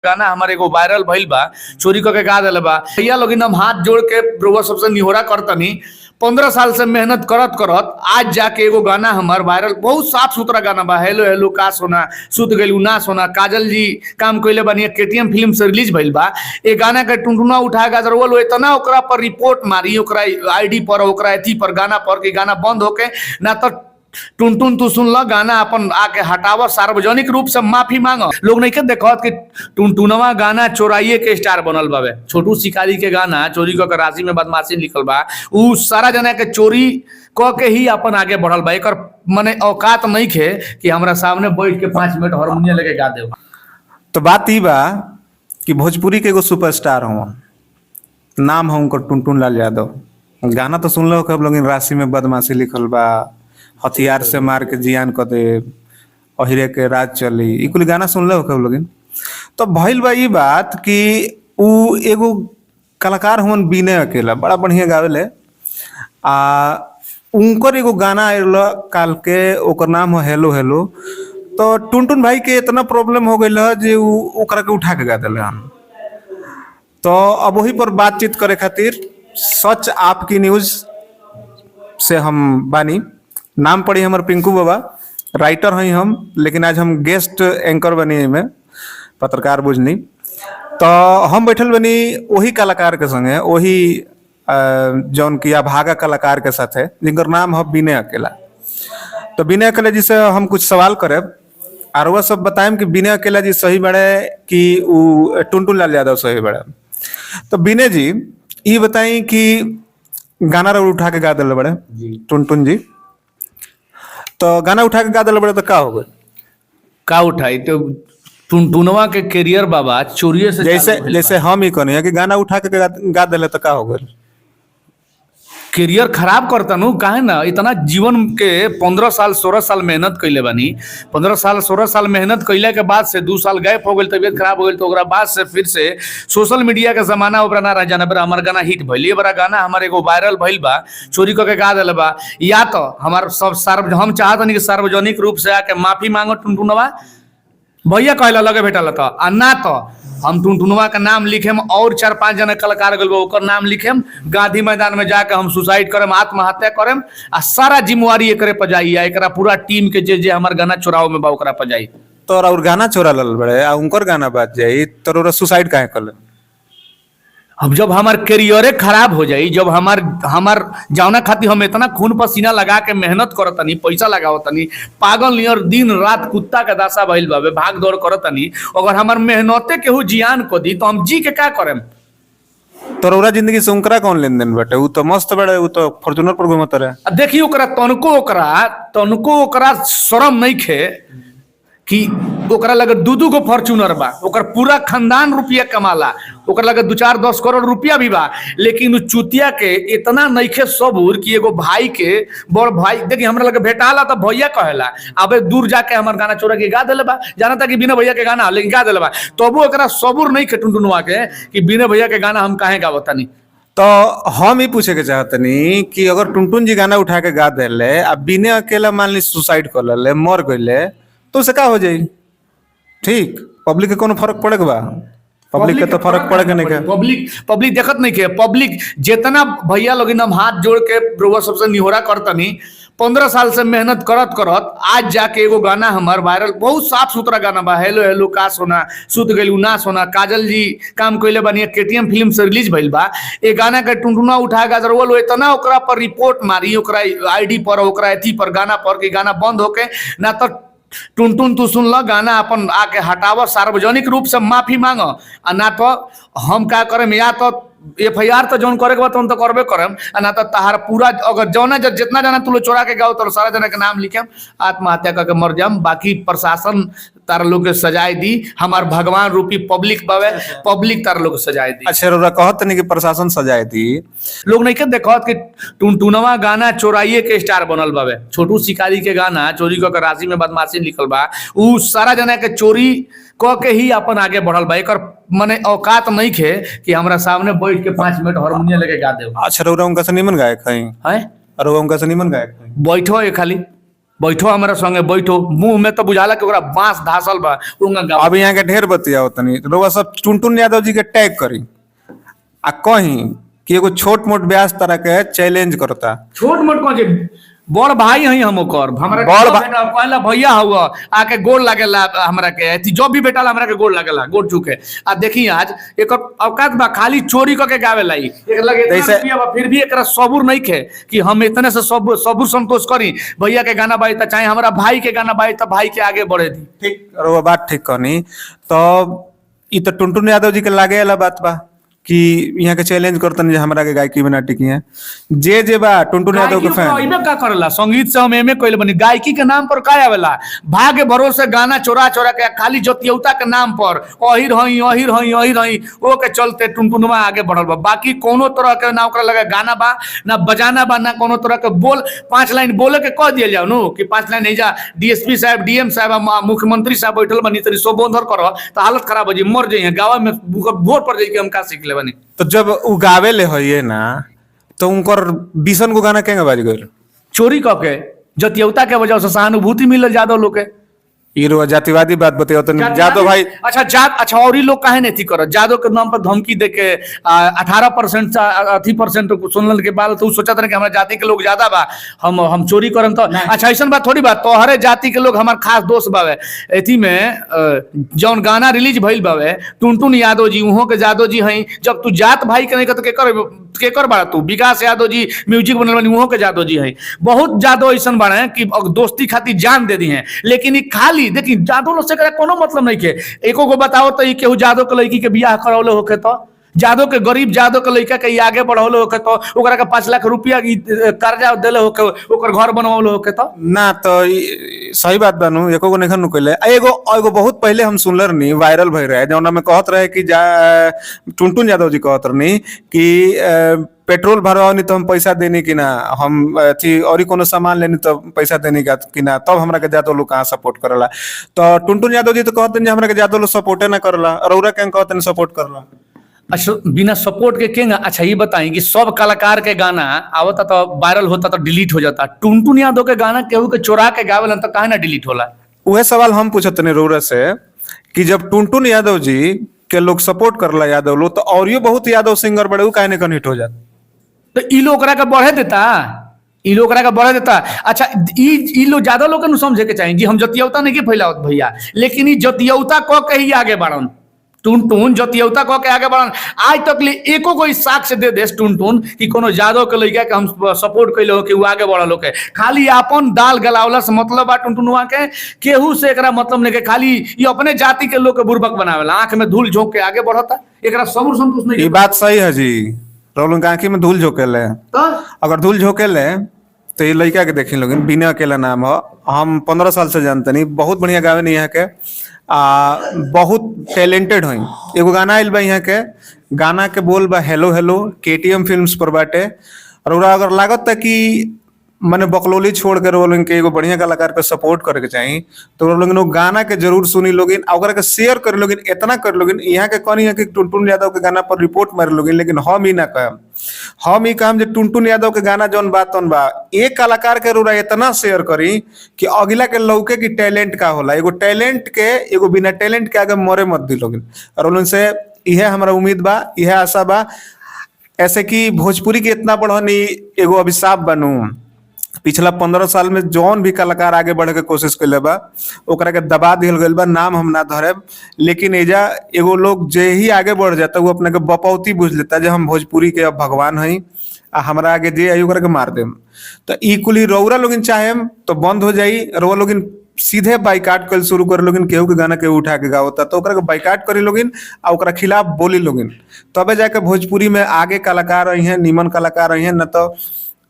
गाना हमारे एगो वायरल भइल बा, चोरी करके गा देले बा। भैया लोगिन हम हाथ जोड़ के रउआ सबसे निहोरा करतनी, 15 साल से मेहनत करत करत आज जाके एगो गाना हमार वायरल, बहुत साफ सुथरा गाना बा। हेलो हेलो का सोना, सुत गइलू ना सोना, काजल जी काम कइले बानी, केटीएम फिल्म से रिलीज भइल बा। ए गाना के टुनटुना उठा के रउआ लोग इतना ओकरा पर रिपोर्ट मारी, ओकरा आईडी पर, ओकरा एथी पर, गाना पर कि गाना बंद होके ना तो टुनटुन तू सुन ल गाना अपन आके हटाव, सार्वजनिक रूप से माफी मांग। लोग नहीं के देखत कि टुनटुनवा गाना चोराइए के स्टार बनल बावे। छोटू शिकारी के गाना चोरी क के राशि में बदमाशी लिखल बा, उ सारा जना के चोरी क के ही अपन आगे बढ़ल बा। एकर मने औकात नहीं खे कि हमरा सामने बैठ के 5 मिनट हारमोनियम लेके गा दे। तो बात ई बा कि भोजपुरी के एगो सुपरस्टार हूँ, नाम है उनकर टुनटुन लाल यादव। गाना तो सुन लो कब लोग, राशि में बदमाशी लिखल बा, हथियार से मार के जियान क दे, अहिरे के राज चली, ई कुल गाना सुन लो कब लोग। तो भइल बा ई बात कि उ एगो कलाकार हुन विनय अकेला, बड़ा बढ़िया गावेले। उनकर एगो गाना आयल काल के, ओकर नाम है हेलो हेलो। तो टुनटुन भाई के इतना प्रॉब्लम हो गई जे ओकरा के उठा के गा दिले हन। तो अब वही पर बातचीत करे खातिर सच आपकी न्यूज से हम बानी। नाम पड़ी हमार पिंकू बाबा, राइटर हैं हम, लेकिन आज हम गेस्ट एंकर बनी में, पत्रकार बुझनी। तो हम बैठल बनी वही कलाकार के संगे, वही जौन किया भागा कलाकार के साथ है, जिनकर नाम है विनय अकेला। तो विनय अकेला जी से हम कुछ सवाल करे और वह सब बताएं कि विनय अकेला जी सही बड़े कि टुनटुन लाल यादव सही बड़े। तो विनय जी ये बताई कि गाना उठा के गा दिले बड़े टुनटुन जी, तो गाना उठा के गा दिले बड़े तो का हो गए? का उठाई तो टुनटुनवा के करियर बाबा चोरिये से जैसे हम ही कहनी है कि गाना उठा के गा दिले तो का हो गए? करियर खराब करता नु काहे ना। इतना जीवन के 15 साल 16 साल मेहनत कैले बानी, 15 साल 16 साल मेहनत कैले के बाद से 2 साल गैप हो गई, तबियत खराब हो गई, तो ओकरा बाद से फिर से सोशल मीडिया के जमाना ओकरा ना रह जाना। बड़ा हमार गाना हिट भइल, ये बड़ा गाना हमारे एगो वायरल भइल बा, चोरी करके गा देले बा। या तो हमार सब हम चाहत नहीं कि सार्वजनिक रूप से आके माफी मांगो टुनटुनवा, भैया कहला लगे भेटल तो, आ ना तो हम टुनटुनवा का नाम लिखेम और 4-5 जना कलाकार गल ओकर नाम लिखेम, गांधी मैदान में जाके हम सुसाइड करम, आत्महत्या करम, आ सारा जिम्मेवारी एकरे पर जाई, एकरा पूरा टीम के जे हमार गाना चोराव में बा ओकरा पर जाई। तो और गाना चोरा लल बड़े आ उनकर गाना बात जाई तो सुसाइड काहे कर? अब जब हमार करियरे खराब हो जाई, जब हमार जावना खातिर हम इतना खून पसीना लगा के मेहनत करतनी, पैसा लगावतनी, पागल नियर दिन रात कुत्ता के दासा भइल बाबे, भाग दौड़ करतनी, अगर हमार मेहनते केहू जियान को दी तो हम जी के का करम? तोरा जिंदगी से उनकरा कौन लेन देन बटे? उ तो मस्त बड़े, उ तो फॉर्च्यूनर पर घूमत रहे। देखिए ओकरा तनको ओकरा शरम नहीं खे कि ओकरा लगे 2-2 गो फॉर्च्यूनर बा, ओकर पूरा खानदान रुपया कमाला, ओकरा लगे 2-4-10 करोड़ रुपया भी बा, लेकिन चुतिया के इतना नइखे सबूर कि एगो भाई के, बड़ भाई देखिए हमरा लगे भेटाला तो भैया कहेला, अबे दूर जाके हमार गाना चोरा के गा देले बा, जाना था कि बिना भैया के गाना लेकिन गा देले बा, तबो एकरा सबूर नहीं खे टुनटुनवा के कि बिना भैया के गाना हम काहे गावतानी। तो हम ही पूछे के चाहतनी कि अगर टुनटुन जी गाना उठा के गा देले आ बिना अकेला मान ली सुसाइड कर ले, मर गइले, तो उसे का हो जाई? ठीक, पब्लिक के कोनो फर्क पड़े बा? पब्लिक के तो फर्क पड़े के नहीं के। पब्लिक देखत नहीं के। पब्लिक जितना भैया लोग हम हाथ जोड़ के रउआ सबसे निहोरा करतनी, 15 साल से मेहनत करत करत आज जाके एगो गाना हमार वायरल, बहुत साफ सुथरा गाना बा। हेलो हेलो का सोना, सुत गइलू ना सोना, काजल जी काम कइले बानी, केटीएम फिल्म से रिलीज भइल बा। ए गाना के टुनटुना उठा के रउआ लोग इतना ओकरा पर रिपोर्ट मारी, ओकरा आईडी पर, ओकरा एथी पर, गाना पर कि गाना बंद होके ना तो टुनटुन तू सुन ल गाना अपन आके हटाव, सार्वजनिक रूप से माफी मांग, आ ना तो हम का करम, या तो FIR तो जौन करे के बाद तो करबे करम, आ ना तो तहार पूरा अगर जौना जितना जना तू चोरा के गाओ तो सारा जना के नाम लिखम, आत्महत्या करके मर जाम। बाकी प्रशासन तार लोग के सजाए दी, हमार भगवान रूपी पब्लिक बावे, पब्लिक तार लोग सजाए दी। अच्छा रोरा कहत नहीं कि प्रशासन सजाए दी? लोग नहीं के देखत कि टुनटुनवा गाना चोराइए के स्टार बनल बावे। छोटू शिकारी के गाना चोरी क के राशि में बदमाशी लिखल बा, उ सारा जना के चोरी क के ही अपन आगे बढ़ल बा। एकर मने औकात नहीं खे कि हमरा सामने बैठ के 5 मिनट हारमोनियम लेके गा दे। अच्छा रोरा उनका से निमन गायक है? हैं और उनका से निमन गायक है? बैठो ये खाली बैठो हमारा संगे बैठो, मुंह में तो बुझाला कि ओकरा बांस धासल बा उंगा गाँव। अब यहाँ के ढेर बतिया तनी रउआ सब टुनटुन यादव जी के टैग करी आ कहीं कि एगो छोट मोट ब्यास तरह के चैलेंज करता। छोट मोट कौन छै, बड़ भाई हई हम ओकर, हमरा बड़ भा- बेटा कहला भैया हुआ आके गोड़ लागेला हमरा के, अथी जो भी बेटा ला हमरा के गोड़ लागेला, गोड़ चुके। आ देखी आज एकर औकात बा खाली चोरी क के गावेला, ई एक लगे इतना जैसे- रुपया बा फिर भी एकरा सबूर नहीं खे कि हम इतने से सबूर संतोष करी, भैया के गाना बाई त चाहे हमरा भाई के गाना बाई त भाई के आगे बढ़े दी। ठीक रउआ बात ठीक कहनी। तो ई तो टुनटुन यादव जी के लागे वाला बात बा कि यहाँ के चैलेंज करतन जे हमरा के गायकी में ना टिकी है। जे बा टुनटुन यादव के गायकी फैन ओकरा अइबे का करेला, संगीत से हम एमए कइले बनी, गायकी के नाम पर का आवेला, भाग्य भरोसे गाना चोरा चोरा के खाली जतियौता के नाम पर अहिर हई ओ के चलते टुनटुनवा आगे बढ़ल बा। बाकी कोनो तरह के ना ओकरा लगे गाना बा ना बजाना बा ना कोनो तरह के बोल 5 लाइन बोले के कह दिया जाओ नु कि 5 लाइन जा डीएसपी साहब डीएम साहब मुख्यमंत्री साहब बैठल बनी तरी सोबोधर करो तो हालत खराब हो जी, मर जाइए गाँव में भोर पड़ जाई कि हम का सीख ले बनी। तो जब उ गावे ले होइए ना तो उनकर 20 गो गाना केंगे बाज गइल। चोरी क के जतियौता के वजह से सहानुभूति मिलल जादव लोग के। ई रउआ जातिवादी बात बताओ तनी जादव भाई। अच्छा और ही लोग काहे नहीं थी करत, जादव के नाम पर धमकी दे के 18% %, सुनल के बाद तो सोचत रहे कि हमारे जाति के लोग ज्यादा बा, हम चोरी करम तो। अच्छा ऐसा बात थोड़ी बात, तोहरे जाति के लोग हमार खास दोस्त बावे। एथी में जौन गाना रिलीज भइल बावे टुनटुन यादव जी, उहो के यादव जी हई। जब तू जात भाई के नहीं कहत केकर बाड़ा तू, विकास यादव जी म्यूजिक बनल बनी उहो के यादव जी हई। बहुत यादव ऐसा बाड़े कि दोस्ती खातिर जान दे दी है, लेकिन ई खाली देखी जादव लोग से कोनो मतलब नहीं के। एको को बताओ तो केहू जादव के लड़की के बियाह करौले होके तो, जादव के गरीब जादव के लड़का के आगे बढ़ौले होके तो, ओकरा के 5 लाख रुपया कर्जा देले होके, ओकर घर बनवले होके तो ना। तो सही बात बानू, एको को नहीं कइले। एगो बहुत पहले हम सुनले रहनी, वायरल भई रहे, जौना में कहत रहे कि टुनटुन यादव जी कहत रहनी कि पेट्रोल भरवानी तो हम पैसा देनी कि ना, हम अथी और कोनो सामान लेनी तो पैसा देनी कि ना, तब हमरा के जादव लोग कहाँ सपोर्ट करला। तो टुनटुन यादव जी तो कहते हैं हमरा के जादव लोग सपोर्टे ना करला, और औरा के कहते हैं सपोर्ट करला। अच्छा बिना सपोर्ट के केंगा। अच्छा ये बताएं कि सब कलाकार के गाना आवता तो वायरल होता तो डिलीट हो जाता, टुनटुन यादव के गाना केहू के चोरा के गावेला तो काहे ना डिलीट होला? वह सवाल हम पूछत नहीं रउरा से कि जब टुनटुन यादव जी के लोग सपोर्ट करला यादव लोग, तो और ये बहुत यादव सिंगर बड़े उ काहे ने कन हिट हो जात? तो ई लोग ओकरा के बढ़े देता, ई लोग ओकरा के बढ़े देता। अच्छा ई लोग ज्यादा लोग के समझे के चाहिए जी, हम जतियौता नहीं के फैलावत भैया, लेकिन ई जतियौता क के ही आगे बढ़न। टुनटुन जतियौता क के आगे बढ़न। आज तक ले एको कोई साक्ष्य दे देस टुनटुन कि कोनो जादव के लइका के हम सपोर्ट कइले हो कि उ आगे बढ़ल हो के। खाली अपन दाल गलावला से मतलब बा टुनटुनवा के, केहू से एकरा मतलब नहीं के, खाली ई अपने जाति के लोग के बुर्बक बनावेला, आंख में धूल झोंक के आगे बढ़ता, एकरा सबूर संतोष नहीं। ये बात सही है जी, रोलन आंखी में धूल झोंकेले, अगर धूल झोंकेले तो ये लड़का के देखी लोग, बिना अकेला नाम हो, हम 15 साल से जानते नहीं, बहुत बढ़िया गावे नहीं यहाँ के, बहुत टैलेंटेड हुई। एगो गाना आइल बा यहाँ के, गाना के बोल बा हेलो हेलो, केटीएम फिल्म्स पर बाटे। और अगर लागत था कि मैंने बकलोली छोड़ कर वो लोग के एगो बढ़िया कलाकार पे सपोर्ट करे के चाहिए, तो वो लोग गाना के जरूर सुनी लोगिन, अगर के शेयर कर लोगिन, इतना कर लोगिन। यहाँ के कौन है कि टुनटुन यादव के गाना पर रिपोर्ट मारे लोगिन, लेकिन हम ही ना कहम, हम ही कहम जे टुनटुन यादव के गाना जौन बात तौन बा, एक कलाकार के रूरा इतना शेयर करी कि अगला के लौके की टैलेंट का होला। एगो टैलेंट के, एगो बिना टैलेंट के आगे मरे मत दी लोगिन। और उनसे यह हमारा उम्मीद बा, यह आशा बा। ऐसे कि भोजपुरी के इतना बढ़नी एगो अभिशाप बनू, पिछला 15 साल में जौन भी कलाकार आगे बढ़े के कोशिश कैले बा ओकरा के दबा दिहल गइल बा, नाम हम ना धरेब। लेकिन एजा एगो लोग जे ही आगे बढ़ जाता वो अपने के बपौती बुझ लेता जे हम भोजपुरी के अब भगवान हई, आ हमरा आगे जे आई ओकरा के मार देम। तो ई कुली रौरा लोगिन चाहेम तो बंद हो जाई, रौरा लोगिन सीधे बाइकाट कल शुरू कर लोगिन, केहू के गाना केहू उठा के गावता तो ओकरा के बाइकाट करी लोगिन आ ओकरा खिलाफ बोली लोगिन, तबे जाके भोजपुरी में आगे कलाकार आई हैं, नीमन कलाकार आई हैं। न तो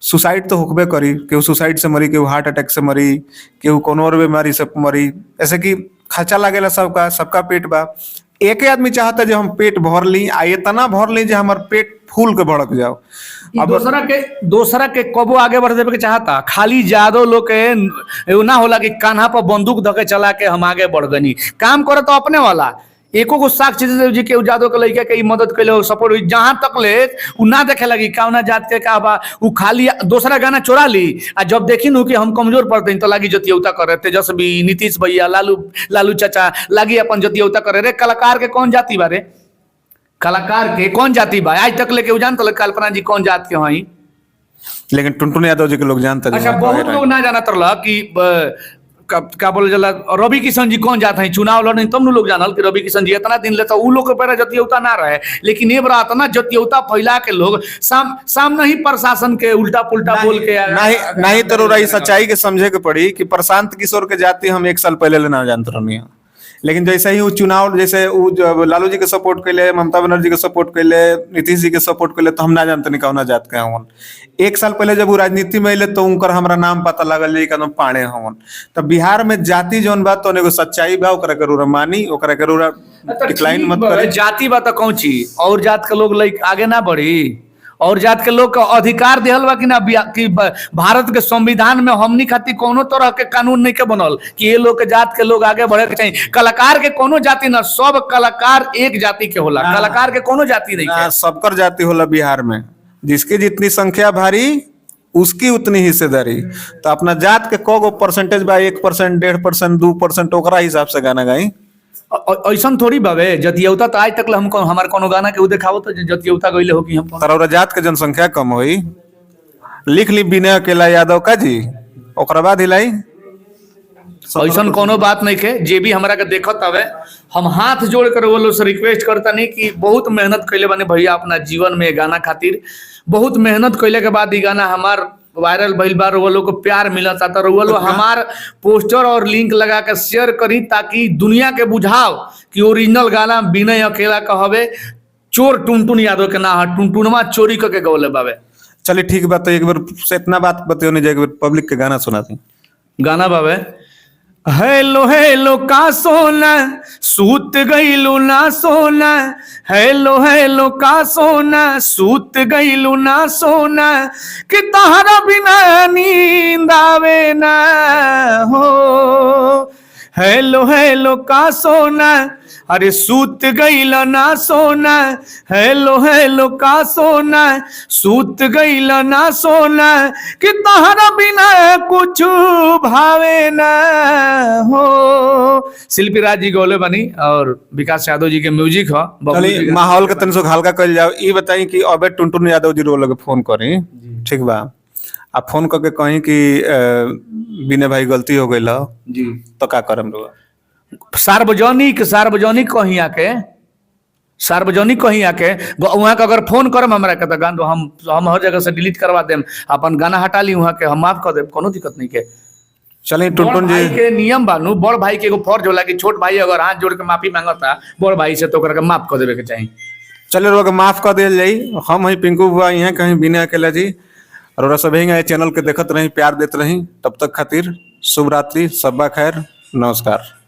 सुसाइड तो होकबे करी, केहू सुसाइड से मरी, केहू हार्ट अटैक से मरी, केहू कोनो और बीमारी से मरी। ऐसे कि खर्चा लागेला सबका पेट बा। एक आदमी चाहता जो हम पेट भर ली, आ इतना भर ली जो हमार पेट फूल के भड़क जाओ। अब दूसरा के कबो आगे बढ़ देवे के चाहता, खाली जादव लोग के ना होला कि कान्हा पर बंदूक धके चला के हम आगे बढ़ गनी। काम करे तो अपने वाला, एको को साक्ष्य जी के जादव के लड़का के मदद कैले सपोर्ट हुई जहां तक ले उ ना देखे लगी कौना जात के का बा उ खाली दूसरा गाना चोरा ली आ जब देखी नु कि हम कमजोर पड़ते तो लागी जतियौता करे तेजस्वी नीतीश भैया लालू चाचा लागी अपन जतियौता करे रे कलाकार के कौन जाति बा रे कलाकार के कौन जाति बा आज तक लेके जानत कल्पना जी कौन जात के हई लेकिन टुनटुन यादव जी के लोग जानते अच्छा बहुत लोग ना जानत रहा कि क्या बोले जला रवि किशन जी कौन जाते हैं चुनाव लड़ने तब न लोग जानल कि रवि किशन जी इतना दिन लेता उ लोग के पैरा जतियौता ना रहे लेकिन ये बड़ा इतना जतियौता फैला के लोग सामने ही प्रशासन के उल्टा पुल्टा बोल के नहीं तो रही सच्चाई के समझे के पड़ी कि प्रशांत किशोर के जाति हम 1 साल पहले लेना जानते रहनी, लेकिन जैसे ही वो चुनाव जैसे वो लालू जी के सपोर्ट कैले ममता बनर्जी के सपोर्ट कैले नीतीश जी के सपोर्ट कैले तो हम ना जानते नहीं कौना जात के हवन। 1 साल पहले जब वो राजनीति में अले तो उनकर हमरा नाम पता लगल जी कदम पाड़े हवन। तो बिहार में जाति जौन बात तो एगो सच्चाई बा ओकरा के मानी ओकरा के डिक्लाइन मत करे। जाति बा तो कौन चीज और जात के लोग लाइक आगे ना बढ़ी और जात के लोग का अधिकार दिहल बा कि ना कि भारत के संविधान में हमनी खातिर कोनो तरह के कानून नहीं के बनल कि ये लोग के जात के लोग आगे बढ़े के चाहिए। कलाकार के कोनो जाति ना सब कलाकार एक जाति के होला कलाकार के कोनो जाति नहीं है सबकर जाति होला बिहार में जिसकी जितनी संख्या भारी उसकी उतनी हिस्सेदारी। तो अपना जात के को परसेंटेज बा 1% 1.5% 2% ओकरा हिसाब से गाना गाई ऐसा थोड़ी बाबे जतियौता तो आज तक हम हमार कोनो गाना के दिखाओ तो जतियौता गइले हो कि हम तरौरा जात के जनसंख्या कम होई लिख ली विनय अकेला यादव का जी ओकरा बाद हिलाई ऐसा कोनो बात नहीं के जे भी हमरा के देखत हवे हम हाथ जोड़ कर वो लोग से रिक्वेस्ट करता नहीं कि बहुत मेहनत कैले बने भैया अपना जीवन में गाना खातिर बहुत मेहनत कैले के बाद ये गाना हमार वायरल भइल बा वो लोग को प्यार मिला था तो वो लोग हमार पोस्टर और लिंक लगा के शेयर करी ताकि दुनिया के बुझाओ कि ओरिजिनल गाना विनय अकेला का हवे चोर टुनटुन यादव के ना टुनटुनमा चोरी करके गौले बाबे। चलिए ठीक बात तो एक बार से इतना बात बताओ नहीं जाए पब्लिक के गाना सुना दी गाना बाबे हेलो हेलो का सोना सूत गईलू ना सोना हेलो हेलो का सोना सूत गईलू ना सोना कि तहरा बिना नींद आवे ना हो हेलो हेलो का सोना अरे सूत गईला ना सोना हेलो हेलो का सोना सूत गईला ना सोना कि तहरा बिना कुछ भावे ना हो। शिल्पी राज जी गौले बनी और विकास यादव जी के म्यूजिक हो माहौल के तनिक हल्का कर जाओ ये बताई कि अबे टुनटुन यादव जी रोल फोन करी ठीक बा आप फोन करके कहीं कि विनय भाई गलती हो गई जी तो का करम सार्वजनिक कहीं आके वहाँ के अगर फोन करम हमरा के तो हम हर जगह से डिलीट करवा देम अपन गाना हटा ली वहाँ के हम माफ कर देम कोनो दिक्कत नहीं के। चलिए टुनटुन जी के नियम बानू बड़ भाई के एगो फर्ज होला कि छोट भाई अगर हाथ जोड़ के माफी मांगता बड़ भाई से तो ओकरा के माफ कर देवे के चाहिए। चलिए लोग माफ कर दिया जाई हम ही पिंकू बुआ यहाँ कहीं विनय अकेला जी और सब चैनल के देखत रही प्यार देते रही तब तक खातिर शुभ रात्रि सब्बा खैर नमस्कार।